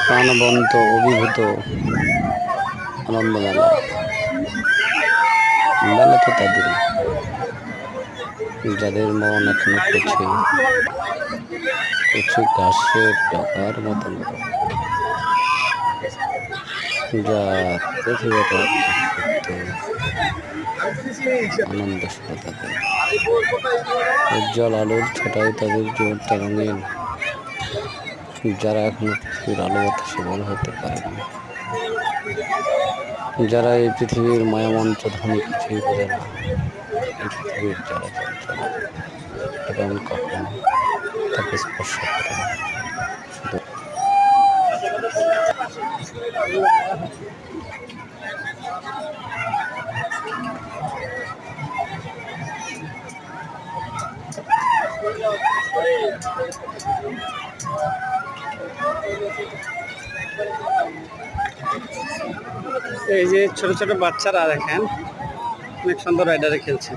প্রাণবন্ত অভিভূত আনন্দ মেলা। মেলা তো তাদেরই যাদের মন এখনো কচি কচি ঘাসের ডগার মতন, যার পৃথিবীটা সত্য আনন্দ শুধু তাদের। উজ্জ্বল আলোর ছটায় তাদের জীবনটা রঙিন, যারা এখনো পৃথিবীর আলো বাতাসে বড় হতে পারেনি, যারা এই পৃথিবীর মায়ামন্ত্র ধ্বনি কিছুই বোঝে না, এই পৃথিবীর যারা চঞ্চল এবং কখনো তাকে স্পর্শ করে না। শুধু এই যে ছোট ছোট বাচ্চারা দেখেন অনেক সুন্দর রাইডারে খেলছে।